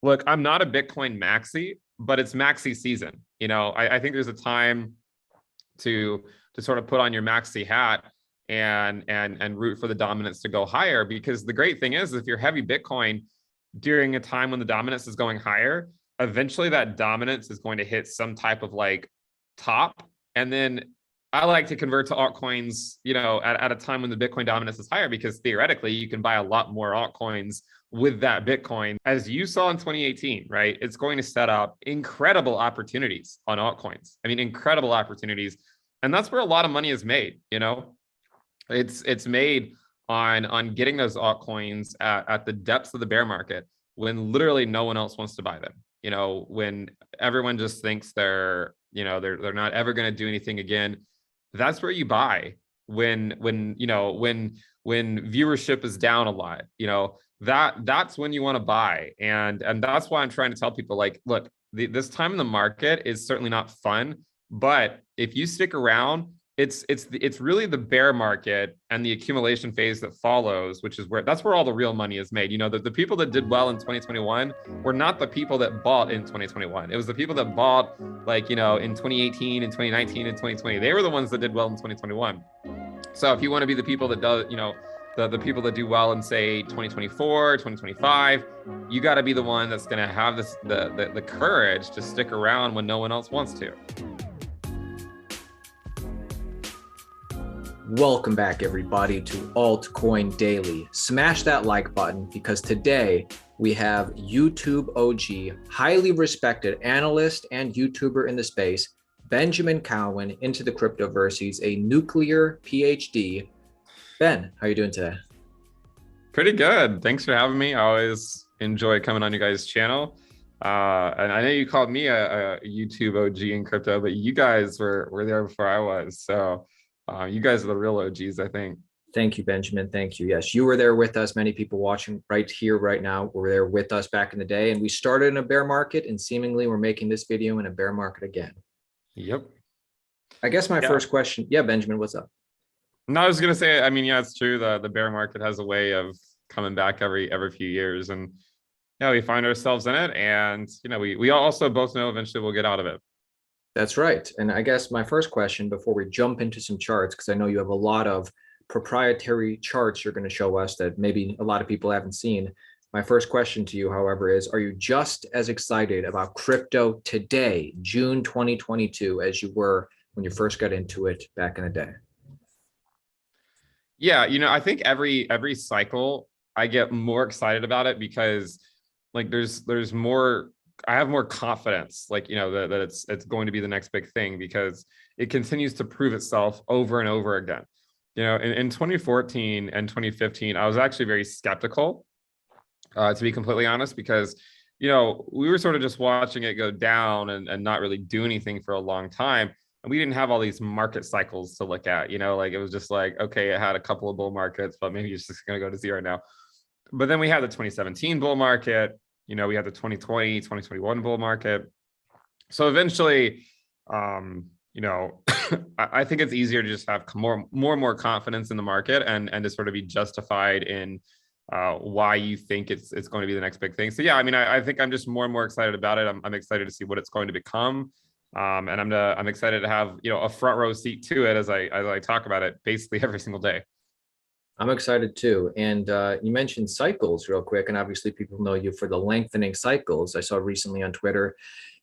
Look, I'm not a Bitcoin maxi, but it's maxi season. I think there's a time to sort of put on your maxi hat and root for the dominance to go higher. Because the great thing is, if you're heavy Bitcoin during a time when the dominance is going higher, eventually that dominance is going to hit some type of like top. And then I like to convert to altcoins, at a time when the Bitcoin dominance is higher, because theoretically you can buy a lot more altcoins with that Bitcoin. As you saw in 2018, right? It's going to set up incredible opportunities on altcoins. I mean, incredible opportunities. And that's where a lot of money is made, It's made on getting those altcoins at the depths of the bear market, when literally no one else wants to buy them. When everyone just thinks they're not ever going to do anything again. That's where you buy. When viewership is down a lot, that's when you want to buy. And that's why I'm trying to tell people, like, look, this time in the market is certainly not fun, but if you stick around, it's really the bear market and the accumulation phase that follows, which is that's where all the real money is made. The people that did well in 2021 were not the people that bought in 2021. It was the people that bought in 2018 and 2019 and 2020. They were the ones that did well in 2021. So if you want to be the people that does, the people that do well in, say, 2024, 2025, you got to be the one that's going to have the courage to stick around when no one else wants to. Welcome back, everybody, to Altcoin Daily. Smash that like button, because today we have YouTube OG, highly respected analyst and YouTuber in the space, Benjamin Cowen, into the cryptoverse. He's a nuclear PhD. Ben, how are you doing today? Pretty good. Thanks for having me. I always enjoy coming on you guys' channel. And I know you called me a YouTube OG in crypto, but you guys were there before I was. So you guys are the real OGs, I think. Thank you, Benjamin. Thank you. Yes, you were there with us. Many people watching right here, right now, were there with us back in the day. And we started in a bear market, and seemingly we're making this video in a bear market again. Yep. I guess my first question. Yeah, Benjamin, what's up? No, I was going to say, I mean, yeah, it's true. The bear market has a way of coming back every few years. And yeah, we find ourselves in it. And, we also both know eventually we'll get out of it. That's right. And I guess my first question, before we jump into some charts, because I know you have a lot of proprietary charts you're going to show us that maybe a lot of people haven't seen. My first question to you, however, is, are you just as excited about crypto today, June 2022, as you were when you first got into it back in the day? Yeah, I think every cycle I get more excited about it, because there's more, I have more confidence, that it's going to be the next big thing, because it continues to prove itself over and over again. In 2014 and 2015, I was actually very skeptical, to be completely honest, because, we were sort of just watching it go down and not really do anything for a long time. And we didn't have all these market cycles to look at, it was just like, okay, it had a couple of bull markets, but maybe it's just going to go to zero now. But then we had the 2017 bull market, we had the 2020, 2021 bull market. So eventually, I think it's easier to just have more confidence in the market and to sort of be justified in why you think it's going to be the next big thing. So yeah, I mean, I think I'm just more and more excited about it. I'm excited to see what it's going to become. And I'm excited to have, a front row seat to it as I talk about it basically every single day. I'm excited too. And you mentioned cycles real quick, and obviously people know you for the lengthening cycles. I saw recently on Twitter,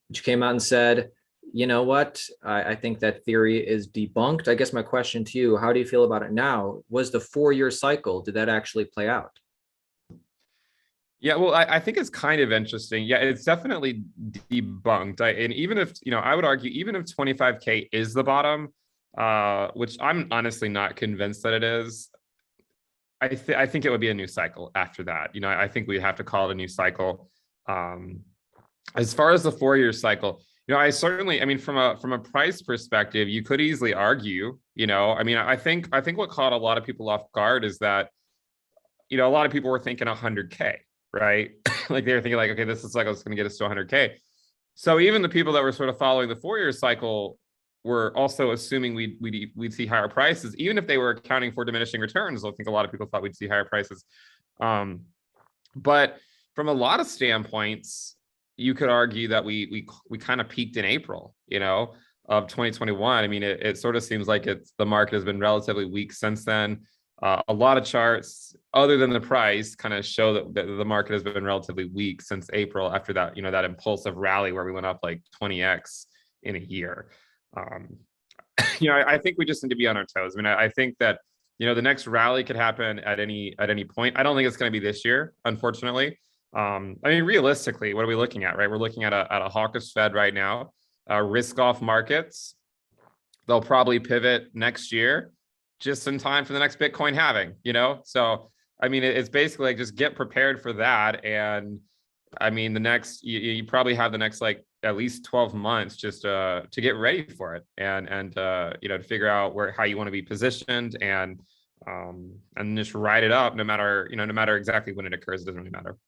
which came out and said, you know what, I think that theory is debunked. I guess my question to you, how do you feel about it now? Was the 4-year cycle, did that actually play out? Yeah, well, I think it's kind of interesting. Yeah, it's definitely debunked. And even if, I would argue, even if 25K is the bottom, which I'm honestly not convinced that it is, I think it would be a new cycle after that. I think we'd have to call it a new cycle. As far as the 4-year cycle, I mean, from a price perspective, you could easily argue, I think what caught a lot of people off guard is that, a lot of people were thinking 100K. Right? Like they were thinking okay, this is cycle is going to get us to 100K. So even the people that were sort of following the 4-year cycle were also assuming we'd see higher prices, even if they were accounting for diminishing returns. I think a lot of people thought we'd see higher prices. But from a lot of standpoints, you could argue that we kind of peaked in April, of 2021. I mean, it sort of seems like the market has been relatively weak since then. A lot of charts, other than the price, kind of show that the market has been relatively weak since April after that, that impulsive rally where we went up like 20x in a year. I think we just need to be on our toes. I mean, I think that, the next rally could happen at any point. I don't think it's going to be this year, unfortunately. I mean, realistically, what are we looking at, right? We're looking at a hawkish Fed right now. Risk off markets, they'll probably pivot next year just in time for the next Bitcoin halving, So, I mean, it's basically like just get prepared for that. And I mean, you probably have the next like at least 12 months just to get ready for it and to figure out how you want to be positioned and just ride it up no matter exactly when it occurs. It doesn't really matter.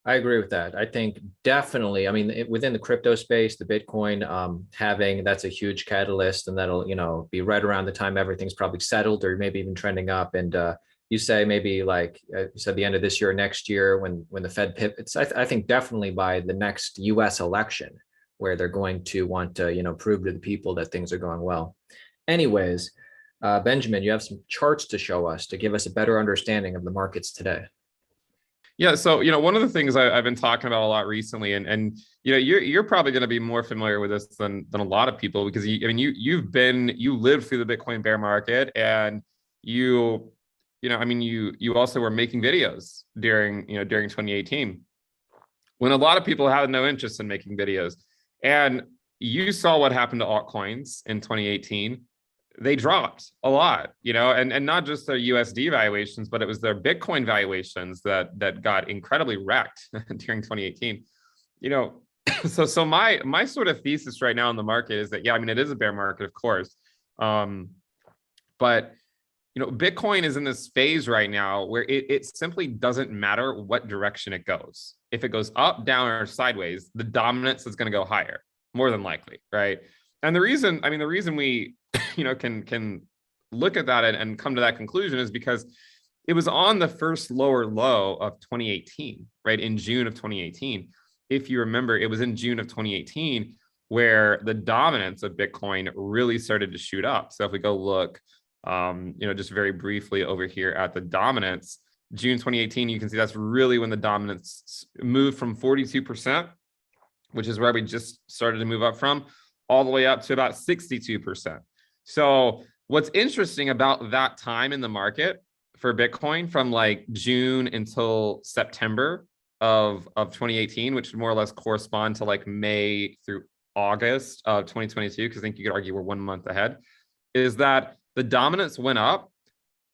I agree with that. I think definitely, I mean, within the crypto space, the Bitcoin having, that's a huge catalyst, and that'll, be right around the time everything's probably settled or maybe even trending up. And you say maybe like you said, the end of this year, next year, when the Fed pivots, I think definitely by the next US election, where they're going to want to, prove to the people that things are going well. Anyways, Benjamin, you have some charts to show us to give us a better understanding of the markets today. Yeah, so one of the things I've been talking about a lot recently, and you're probably going to be more familiar with this than a lot of people, because you lived through the Bitcoin bear market, and you also were making videos during 2018, when a lot of people had no interest in making videos, and you saw what happened to altcoins in 2018. They dropped a lot, and not just their USD valuations, but it was their Bitcoin valuations that got incredibly wrecked during 2018. So my sort of thesis right now in the market is that, yeah, I mean, it is a bear market, of course. But Bitcoin is in this phase right now where it simply doesn't matter what direction it goes. If it goes up, down, or sideways, the dominance is going to go higher, more than likely, right? And the reason we can look at that and come to that conclusion is because it was on the first lower low of 2018, right? In June of 2018. If you remember, it was in June of 2018 where the dominance of Bitcoin really started to shoot up. So if we go look, just very briefly over here at the dominance, June 2018, you can see that's really when the dominance moved from 42%, which is where we just started to move up from, all the way up to about 62%. So what's interesting about that time in the market for Bitcoin, from like June until September of 2018, which would more or less correspond to like May through August of 2022, because I think you could argue we're 1 month ahead, is that the dominance went up.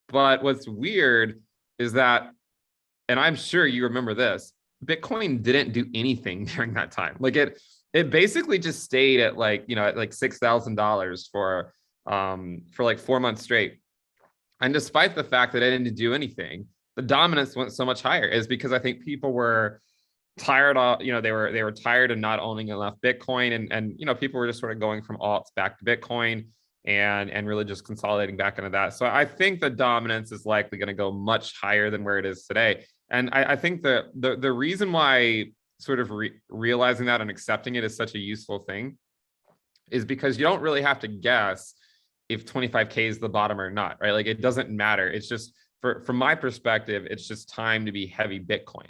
But what's weird is that, and I'm sure you remember this, Bitcoin didn't do anything during that time. Like it basically just stayed at like, at like $6,000 for like 4 months straight. And despite the fact that it didn't do anything, the dominance went so much higher, is because I think people were tired of, they were tired of not owning enough Bitcoin, and people were just sort of going from alts back to Bitcoin and really just consolidating back into that. So I think the dominance is likely going to go much higher than where it is today. And I think the reason why sort of realizing that and accepting it is such a useful thing is because you don't really have to guess if 25K is the bottom or not, right? Like, it doesn't matter. It's just, from my perspective, it's just time to be heavy Bitcoin.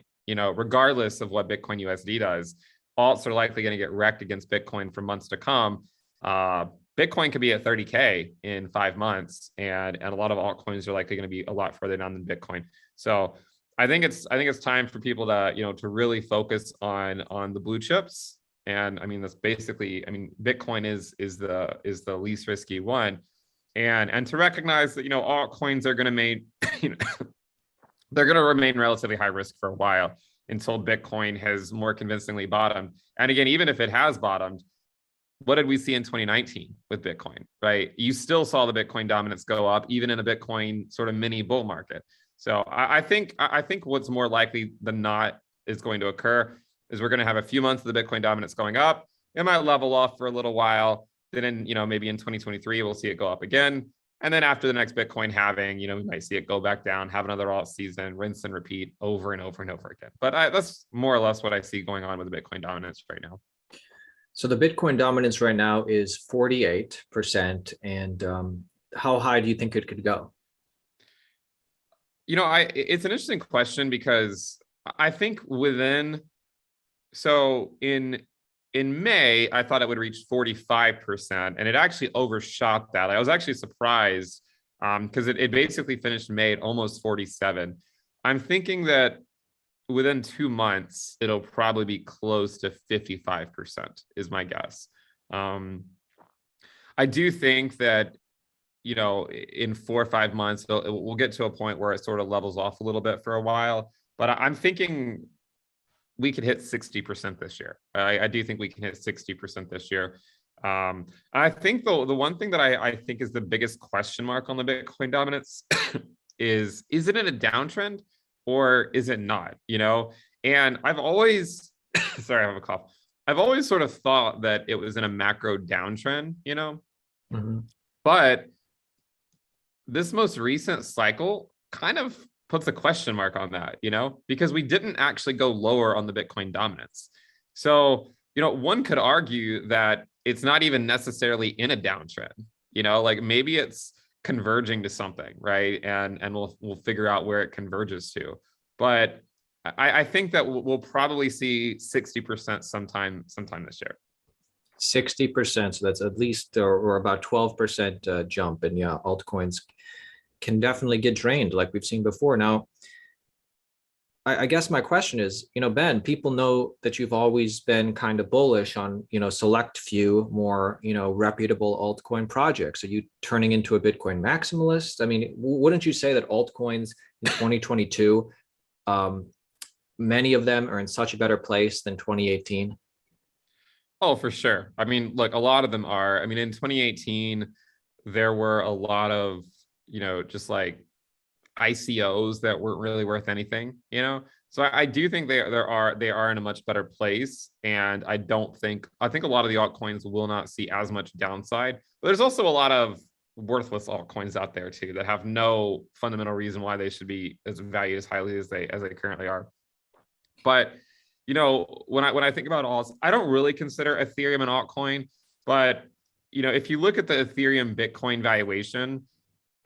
Regardless of what Bitcoin USD does, alts are likely going to get wrecked against Bitcoin for months to come. Bitcoin could be at 30K in 5 months, and a lot of altcoins are likely going to be a lot further down than Bitcoin. So I think it's time for people to, to really focus on the blue chips. And I mean, that's basically, Bitcoin is the least risky one, and to recognize that, altcoins are going to they're going to remain relatively high risk for a while until Bitcoin has more convincingly bottomed. And again, even if it has bottomed, what did we see in 2019 with Bitcoin, right? You still saw the Bitcoin dominance go up, even in a Bitcoin sort of mini bull market. So I think what's more likely than not is going to occur is we're going to have a few months of the Bitcoin dominance going up. It might level off for a little while. Then maybe in 2023, we'll see it go up again. And then after the next Bitcoin halving, we might see it go back down, have another alt season, rinse and repeat over and over and over again. But that's more or less what I see going on with the Bitcoin dominance right now. So the Bitcoin dominance right now is 48%. And how high do you think it could go? It's an interesting question because I think in May, I thought it would reach 45%, and it actually overshot that. I was actually surprised because it basically finished May at almost 47. I'm thinking that within 2 months, it'll probably be close to 55% is my guess. I do think that, in 4 or 5 months, we'll get to a point where it sort of levels off a little bit for a while. But I'm thinking we could hit 60% this year. I do think we can hit 60% this year. I think the one thing that I think is the biggest question mark on the Bitcoin dominance is it in a downtrend or is it not? And I've always, sorry, I have a cough. I've always sort of thought that it was in a macro downtrend, Mm-hmm. But this most recent cycle kind of puts a question mark on that, because we didn't actually go lower on the Bitcoin dominance. So, one could argue that it's not even necessarily in a downtrend, like maybe it's converging to something, right? And we'll figure out where it converges to. But I think that we'll probably see 60% sometime this year. 60%. So that's at least or about 12% jump. And yeah, altcoins can definitely get drained like we've seen before. Now, I guess my question is, Ben, people know that you've always been kind of bullish on, select few more, reputable altcoin projects. Are you turning into a Bitcoin maximalist? I mean, wouldn't you say that altcoins in 2022, many of them are in such a better place than 2018? Oh, for sure. I mean, look, a lot of them are. I mean, in 2018, there were a lot of, just like ICOs that weren't really worth anything, So I do think they are in a much better place. And I think a lot of the altcoins will not see as much downside. But there's also a lot of worthless altcoins out there too that have no fundamental reason why they should be as valued as highly as they currently are. But when I think about alts, I don't really consider Ethereum an altcoin, but if you look at the Ethereum Bitcoin valuation,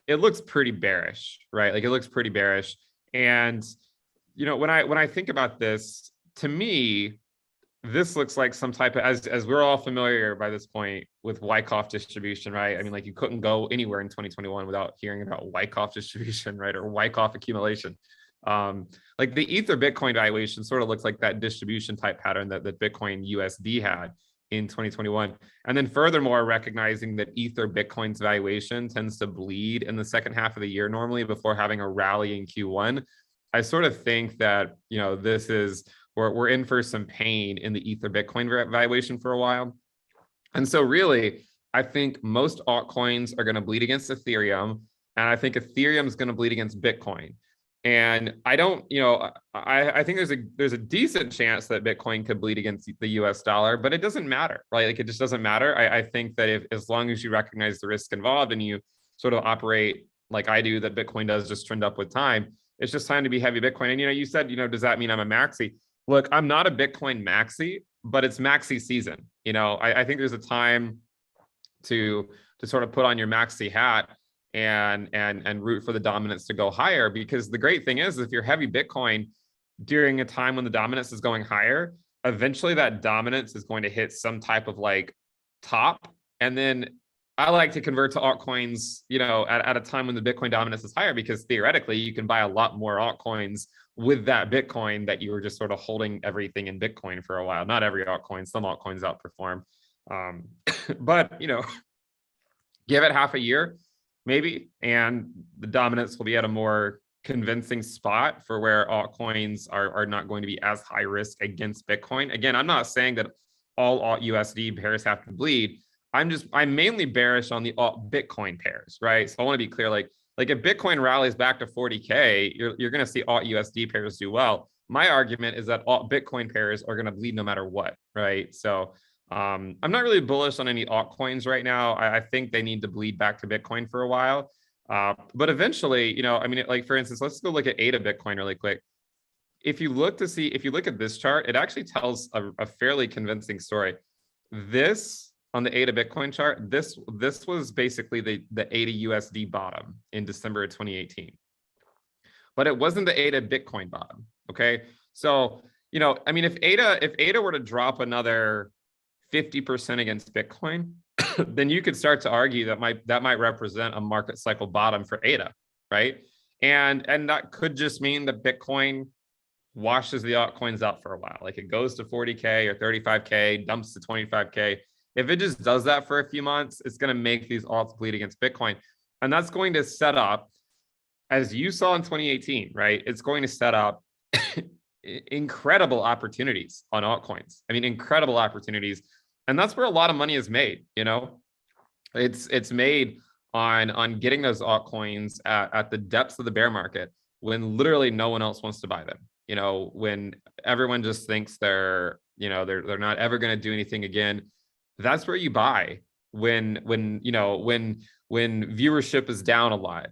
it looks pretty bearish, right? Like it looks pretty bearish. And when I think about this, to me, this looks like some type of, as we're all familiar by this point with Wyckoff distribution, right? I mean, like you couldn't go anywhere in 2021 without hearing about Wyckoff distribution, right? Or Wyckoff accumulation. Like the Ether Bitcoin valuation sort of looks like that distribution type pattern that Bitcoin USD had in 2021. And then furthermore, recognizing that Ether Bitcoin's valuation tends to bleed in the second half of the year normally before having a rally in Q1. I sort of think that, we're in for some pain in the Ether Bitcoin valuation for a while. And so really, I think most altcoins are going to bleed against Ethereum. And I think Ethereum is going to bleed against Bitcoin. And I don't, I think there's a decent chance that Bitcoin could bleed against the US dollar, but it doesn't matter, right? Like it just doesn't matter. I think that as long as you recognize the risk involved and you sort of operate like I do, that Bitcoin does just trend up with time, it's just time to be heavy Bitcoin. And, you said, does that mean I'm a maxi? Look, I'm not a Bitcoin maxi, but it's maxi season. I think there's a time to sort of put on your maxi hat and root for the dominance to go higher, because the great thing is if you're heavy Bitcoin during a time when the dominance is going higher, eventually that dominance is going to hit some type of like top. And then I like to convert to altcoins, at a time when the Bitcoin dominance is higher, because theoretically you can buy a lot more altcoins with that Bitcoin that you were just sort of holding everything in Bitcoin for a while. Not every altcoin, some altcoins outperform. But, give it half a year, maybe, and the dominance will be at a more convincing spot for where altcoins are not going to be as high risk against Bitcoin. Again, I'm not saying that all alt USD pairs have to bleed. I'm mainly bearish on the alt Bitcoin pairs, right? So I want to be clear, like if Bitcoin rallies back to 40K, you're going to see alt USD pairs do well. My argument is that alt Bitcoin pairs are going to bleed no matter what, right? So I'm not really bullish on any altcoins right now. I think they need to bleed back to Bitcoin for a while. But eventually, I mean, like for instance, let's go look at ADA Bitcoin really quick. If you look at this chart, it actually tells a fairly convincing story. This on the ADA Bitcoin chart, this was basically the ADA USD bottom in December of 2018. But it wasn't the ADA Bitcoin bottom. Okay. So, I mean, if ADA were to drop another 50% against Bitcoin, then you could start to argue that might represent a market cycle bottom for ADA, right? And that could just mean that Bitcoin washes the altcoins out for a while. Like it goes to 40K or 35K, dumps to 25K. If it just does that for a few months, it's going to make these alts bleed against Bitcoin. And that's going to set up, as you saw in 2018, right? It's going to set up incredible opportunities on altcoins. I mean, incredible opportunities. And that's where a lot of money is made, It's made on getting those altcoins at the depths of the bear market when literally no one else wants to buy them. When everyone just thinks they're not ever going to do anything again. That's where you buy when viewership is down a lot,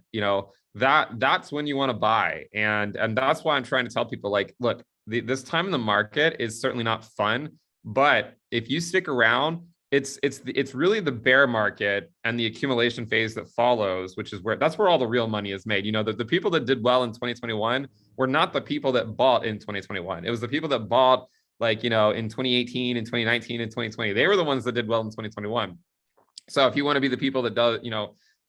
that's when you want to buy. And that's why I'm trying to tell people, like, look, this time in the market is certainly not fun, but if you stick around, it's really the bear market and the accumulation phase that follows, which is that's where all the real money is made. The people that did well in 2021 were not the people that bought in 2021. It was the people that bought in 2018 and 2019 and 2020. They were the ones that did well in 2021. So if you want to be the people that does,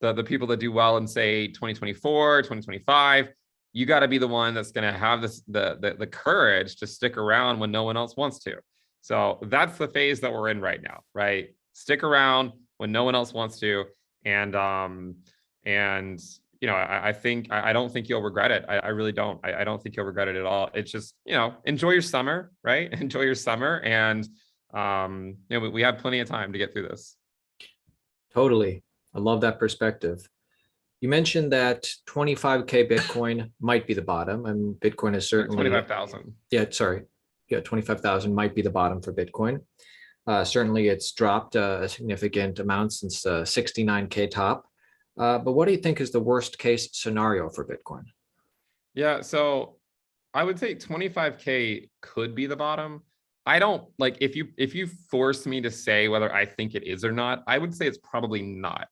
the people that do well in, say, 2024, 2025, you got to be the one that's going to have the courage to stick around when no one else wants to. So that's the phase that we're in right now, right? Stick around when no one else wants to. And I don't think you'll regret it. I really don't. I don't think you'll regret it at all. It's just, enjoy your summer, right? Enjoy your summer. And, we have plenty of time to get through this. Totally. I love that perspective. You mentioned that 25K Bitcoin might be the bottom, and Bitcoin is certainly 25,000. Yeah, sorry. Yeah, 25,000 might be the bottom for Bitcoin. Certainly, it's dropped a significant amount since 69K top. But what do you think is the worst case scenario for Bitcoin? Yeah, so I would say 25K could be the bottom. I don't like, if you force me to say whether I think it is or not, I would say it's probably not.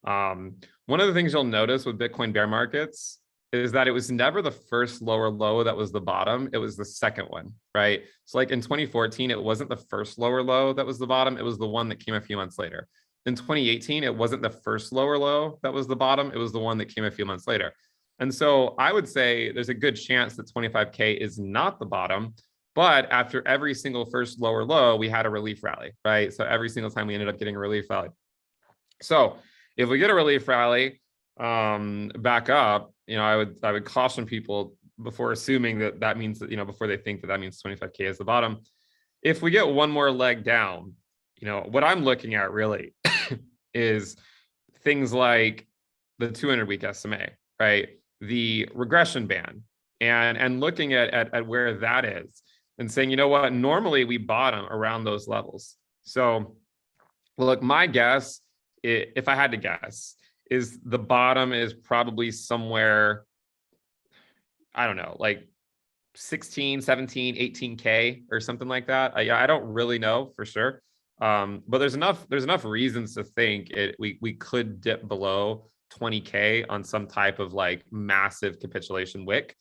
One of the things you'll notice with Bitcoin bear markets is that it was never the first lower low that was the bottom. It was the second one, right? So like in 2014, it wasn't the first lower low that was the bottom. It was the one that came a few months later. In 2018, it wasn't the first lower low that was the bottom. It was the one that came a few months later. And so I would say there's a good chance that 25K is not the bottom, but after every single first lower low, we had a relief rally, right? So every single time we ended up getting a relief rally. So if we get a relief rally back up, I would caution people before assuming that means that, before they think that means 25K is the bottom. If we get one more leg down, what I'm looking at really is things like the 200-week SMA, right? The regression band, and looking at where that is and saying, what, normally we bottom around those levels. So look, my guess, if I had to guess, is the bottom is probably somewhere, I don't know, like 16, 17, 18K or something like that. I don't really know for sure. But there's enough reasons to think we could dip below 20K on some type of like massive capitulation wick.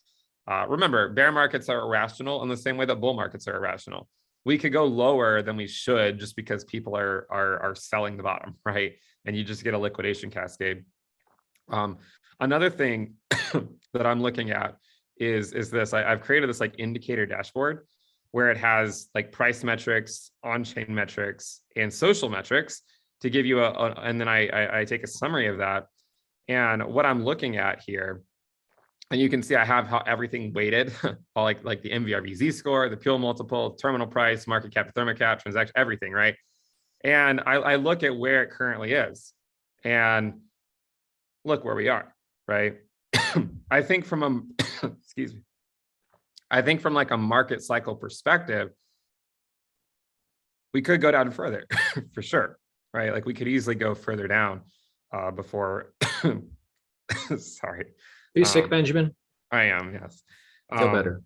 Remember, bear markets are irrational in the same way that bull markets are irrational. We could go lower than we should just because people are selling the bottom, right? And you just get a liquidation cascade. Another thing that I'm looking at is this. I've created this like indicator dashboard where it has like price metrics, on-chain metrics, and social metrics to give you and then I take a summary of that. And what I'm looking at here, and you can see I have how everything weighted, all like the MVRV score, the Peel multiple, terminal price, market cap, thermocap, transaction, everything, right? And I look at where it currently is, and look where we are, right? I think from a excuse me. I think from like a market cycle perspective, we could go down further for sure, right? Like we could easily go further down before. Sorry. Are you sick, Benjamin? I am, yes. Feel better.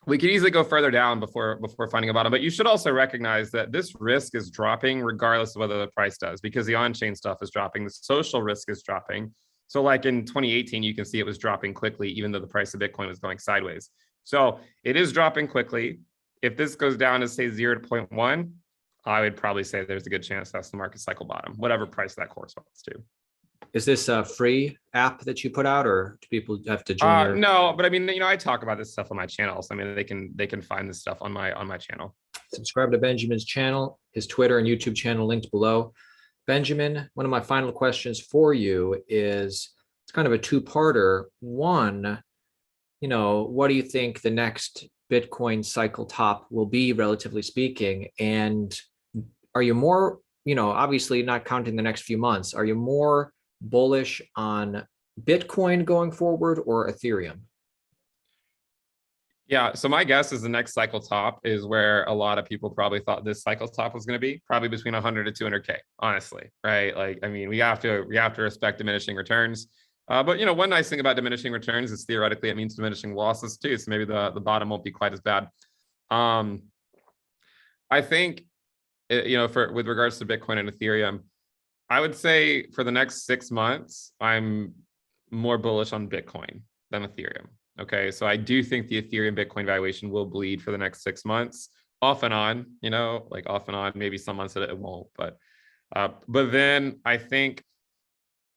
We could easily go further down before finding a bottom, but you should also recognize that this risk is dropping regardless of whether the price does, because the on-chain stuff is dropping, the social risk is dropping. So like in 2018, you can see it was dropping quickly, even though the price of Bitcoin was going sideways. So it is dropping quickly. If this goes down to say 0 to 0.1, I would probably say there's a good chance that's the market cycle bottom, whatever price that corresponds to. Is this a free app that you put out, or do people have to join your... No, but I mean, I talk about this stuff on my channel. So I mean, they can find this stuff on my channel. Subscribe to Benjamin's channel, his Twitter and YouTube channel linked below. Benjamin, one of my final questions for you is, it's kind of a two-parter. One, what do you think the next Bitcoin cycle top will be, relatively speaking? And are you more, obviously not counting the next few months, are you more bullish on Bitcoin going forward or Ethereum? Yeah, so my guess is the next cycle top is where a lot of people probably thought this cycle top was going to be, probably between 100 to 200K, honestly, right? Like, I mean, we have to respect diminishing returns. But one nice thing about diminishing returns is theoretically it means diminishing losses too. So maybe the bottom won't be quite as bad. I think, with regards to Bitcoin and Ethereum, I would say for the next 6 months, I'm more bullish on Bitcoin than Ethereum. Okay, so I do think the Ethereum Bitcoin valuation will bleed for the next 6 months, off and on, like off and on, maybe some months that it won't. But then I think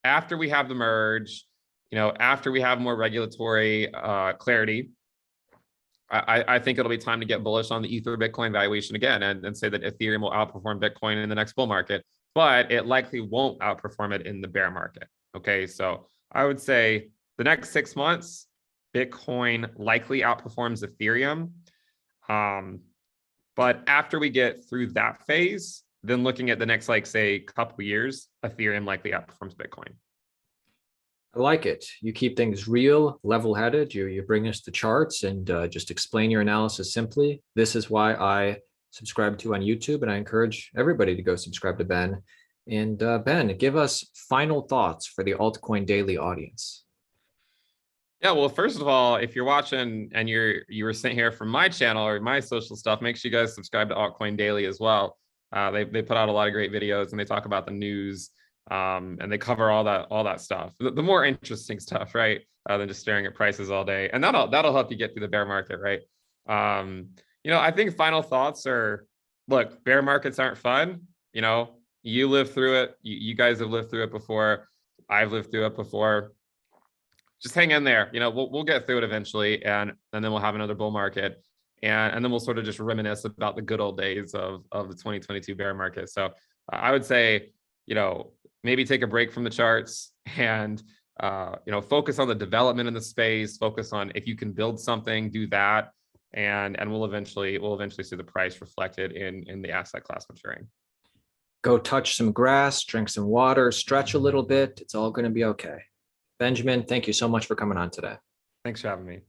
after we have the merge, after we have more regulatory clarity, I think it'll be time to get bullish on the Ether Bitcoin valuation again and say that Ethereum will outperform Bitcoin in the next bull market, but it likely won't outperform it in the bear market. Okay, so I would say the next 6 months, Bitcoin likely outperforms Ethereum. But after we get through that phase, then looking at the next, say, couple years, Ethereum likely outperforms Bitcoin. I like it. You keep things real, level-headed. You bring us the charts and just explain your analysis simply. This is why I subscribe to on YouTube, and I encourage everybody to go subscribe to Ben. And Ben, give us final thoughts for the Altcoin Daily audience. Yeah, well, first of all, if you're watching and you were sitting here from my channel or my social stuff, make sure you guys subscribe to Altcoin Daily as well. They put out a lot of great videos and they talk about the news, and they cover all that stuff, the more interesting stuff, right? Than just staring at prices all day, and that'll help you get through the bear market, right? I think final thoughts are, look, bear markets aren't fun. You live through it. You guys have lived through it before. I've lived through it before. Just hang in there. We'll get through it eventually, and then we'll have another bull market, and then we'll sort of just reminisce about the good old days of the 2022 bear market. So I would say, maybe take a break from the charts and focus on the development in the space. Focus on, if you can build something, do that, and we'll eventually see the price reflected in the asset class maturing. Go touch some grass, drink some water, stretch a little bit. It's all going to be okay. Benjamin, thank you so much for coming on today. Thanks for having me.